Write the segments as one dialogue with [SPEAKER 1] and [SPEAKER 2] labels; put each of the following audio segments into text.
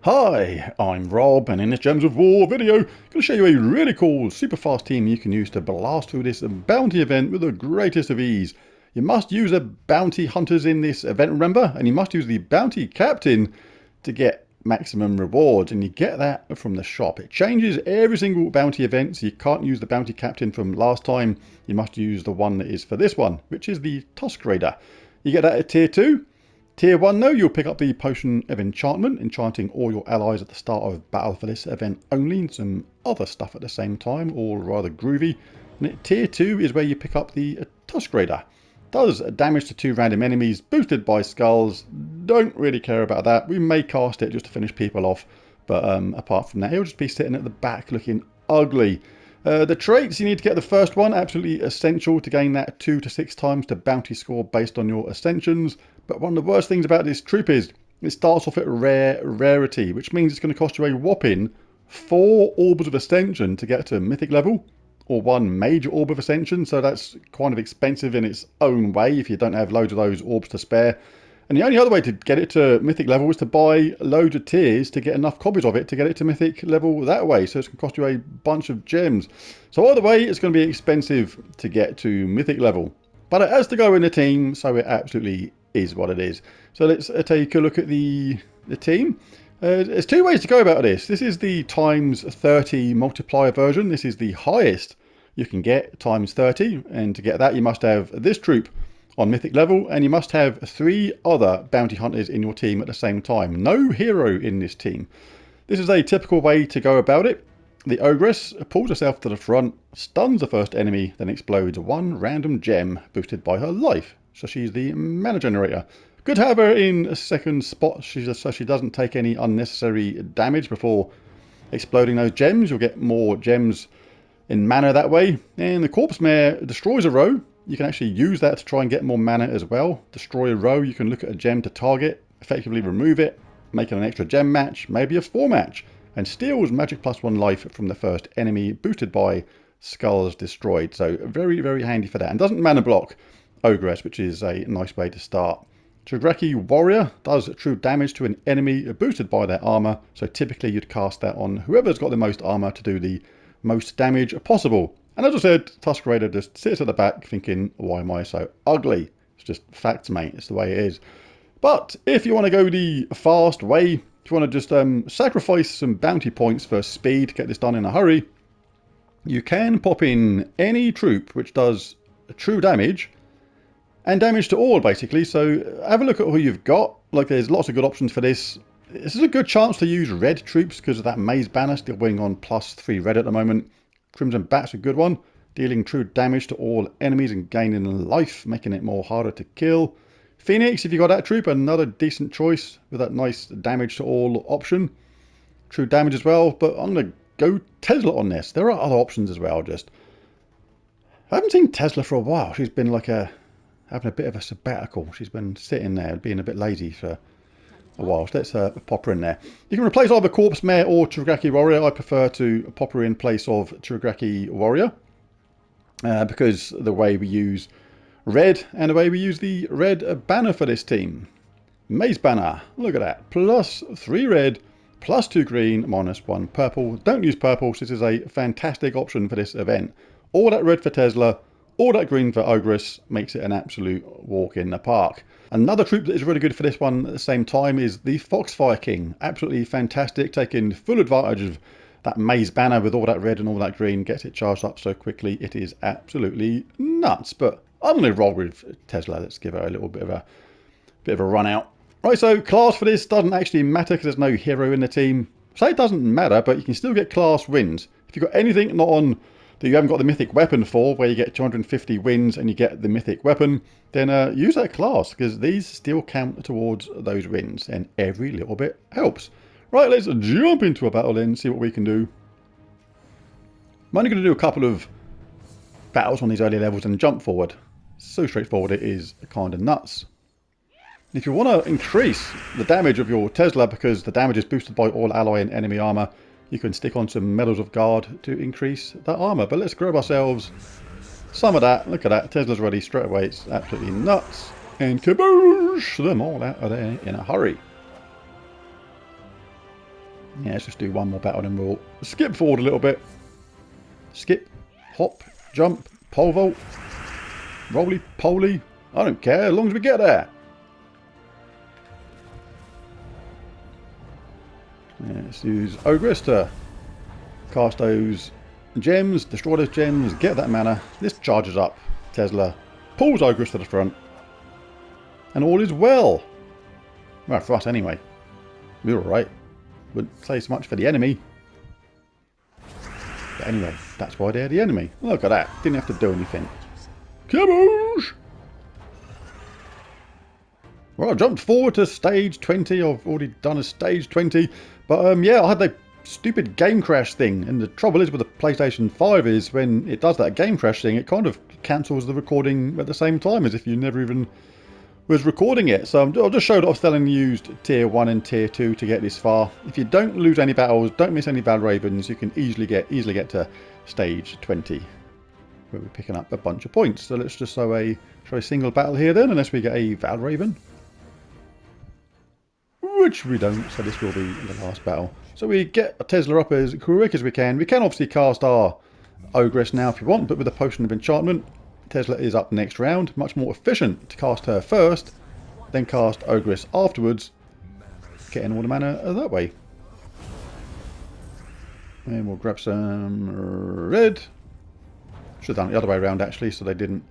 [SPEAKER 1] Hi, I'm Rob, and in this Gems of War video, I'm going to show you a really cool, super fast team you can use to blast through this bounty event with the greatest of ease. You must use the bounty hunters in this event, remember, and you must use the bounty captain to get maximum rewards, and you get that from the shop. It changes every single bounty event, so you can't use the bounty captain from last time. You must use the one that is for this one, which is the Tusk Raider. You get that at tier 2. Tier 1 though, you'll pick up the Potion of Enchantment, enchanting all your allies at the start of battle for this event only, and some other stuff at the same time, all rather groovy. And at Tier 2 is where you pick up the Tusk Raider. Does damage to 2 random enemies, boosted by skulls. Don't really care about that. We may cast it just to finish people off, but apart from that, it'll just be sitting at the back looking ugly. The traits, you need to get the first one, absolutely essential to gain that 2 to 6 times the bounty score based on your ascensions. But one of the worst things about this troop is it starts off at rarity, which means it's going to cost you a whopping 4 orbs of ascension to get to mythic level, or 1 major orb of ascension, so that's kind of expensive in its own way if you don't have loads of those orbs to spare. And the only other way to get it to mythic level is to buy loads of tiers to get enough copies of it to get it to mythic level that way. So it's going to cost you a bunch of gems. So either way, it's going to be expensive to get to mythic level. But it has to go in the team, so it absolutely is what it is. So let's take a look at the team. There's 2 ways to go about this. This is the times 30 multiplier version. This is the highest you can get, times 30. And to get that, you must have this troop on mythic level, and you must have 3 other bounty hunters in your team at the same time. No hero in this team. This is a typical way to go about it. The Ogress pulls herself to the front, stuns the first enemy, then explodes 1 random gem boosted by her life. So she's the mana generator. Good to have her in a second spot so she doesn't take any unnecessary damage before exploding those gems. You'll get more gems in mana that way. And the Corpse Mare destroys a row. You can actually use that to try and get more mana as well. Destroy a row, you can look at a gem to target, effectively remove it, make it an extra gem match, maybe a 4 match, and steals magic +1 life from the first enemy, boosted by skulls destroyed. So very, very handy for that. And doesn't mana block Ogress, which is a nice way to start. Cho'Gratha Warrior does true damage to an enemy boosted by their armor. So typically you'd cast that on whoever's got the most armor to do the most damage possible. And as I said, Tusk Raider just sits at the back thinking, why am I so ugly? It's just facts, mate. It's the way it is. But if you want to go the fast way, if you want to just sacrifice some bounty points for speed to get this done in a hurry, you can pop in any troop which does true damage and damage to all, basically. So have a look at who you've got. Like, there's lots of good options for this. This is a good chance to use red troops because of that Maze banner still winning on +3 red at the moment. Crimson Bat's a good one, dealing true damage to all enemies and gaining life, making it more harder to kill. Phoenix, if you got that troop, another decent choice with that nice damage to all option. True damage as well, but I'm going to go Tesla on this. There are other options as well, just. I haven't seen Tesla for a while. She's been like having a bit of a sabbatical. She's been sitting there, being a bit lazy for a while. So let's pop her in there. You can replace either Corpse Mare or Cho'Gratha Warrior. I prefer to pop her in place of Cho'Gratha Warrior because the way we use red and the way we use the red banner for this team. Maze banner, look at that. +3 red, +2 green, -1 purple. Don't use purple, so this is a fantastic option for this event. All that red for Tesla, all that green for Ogress makes it an absolute walk in the park. Another troop that is really good for this one at the same time is the Foxfire King. Absolutely fantastic, taking full advantage of that Maze banner with all that red and all that green. Gets it charged up so quickly, it is absolutely nuts. But I'm going to roll with Tesla. Let's give her a little bit of a run out. Right, so class for this doesn't actually matter because there's no hero in the team. So it doesn't matter, but you can still get class wins. If you've got anything not on that you haven't got the mythic weapon for, where you get 250 wins and you get the mythic weapon, then use that class, because these still count towards those wins, and every little bit helps. Right, let's jump into a battle then and see what we can do. I'm only going to do a couple of battles on these early levels and jump forward. So straightforward, it is kind of nuts. And if you want to increase the damage of your Tesla, because the damage is boosted by all ally and enemy armor, you can stick on some Medals of Guard to increase that armor. But let's grab ourselves some of that. Look at that. Tesla's ready straight away. It's absolutely nuts. And kaboosh them all out of there in a hurry. Yeah, let's just do one more battle and we'll skip forward a little bit. Skip, hop, jump, pole vault, roly-poly. I don't care as long as we get there. Yeah, let's use Ogress to cast those gems, destroy those gems, get that mana. This charges up Tesla, pulls Ogress to the front, and all is well. Well, for us anyway. We're alright. Wouldn't say so much for the enemy. But anyway, that's why they're the enemy. Look at that. Didn't have to do anything. Kaboosh! Well, I jumped forward to stage 20. I've already done a stage 20. But yeah, I had that stupid game crash thing. And the trouble is with the PlayStation 5 is when it does that game crash thing, it kind of cancels the recording at the same time as if you never even was recording it. So I'll just show that I've still only used tier 1 and tier 2 to get this far. If you don't lose any battles, don't miss any Valravens, you can easily get to stage 20. Where we're picking up a bunch of points. So let's just show a single battle here then, unless we get a Valraven. Which we don't, so this will be the last battle. So we get a Tesla up as quick as we can. We can obviously cast our Ogress now if you want, but with the Potion of Enchantment, Tesla is up next round. Much more efficient to cast her first, then cast Ogress afterwards, getting all the mana that way. And we'll grab some red. Should have done it the other way around actually, so they didn't.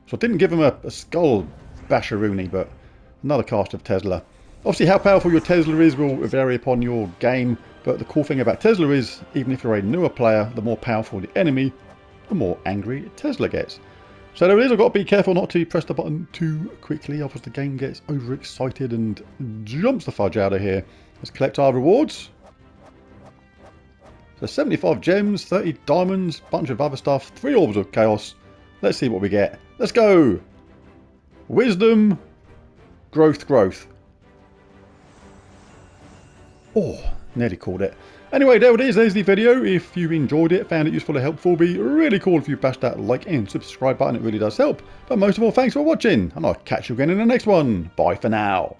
[SPEAKER 1] So I didn't give them a Skull Basharuni, but another cast of Tesla. Obviously how powerful your Tesla is will vary upon your game, but the cool thing about Tesla is, even if you're a newer player, the more powerful the enemy, the more angry Tesla gets. So there it is, I've got to be careful not to press the button too quickly, otherwise the game gets overexcited and jumps the fudge out of here. Let's collect our rewards. So 75 gems, 30 diamonds, bunch of other stuff, 3 orbs of chaos. Let's see what we get. Let's go! Wisdom, growth. Oh, nearly called it. Anyway, there it is. There's the video. If you enjoyed it, found it useful or helpful, it'd be really cool if you bash that like and subscribe button. It really does help. But most of all, thanks for watching, and I'll catch you again in the next one. Bye for now.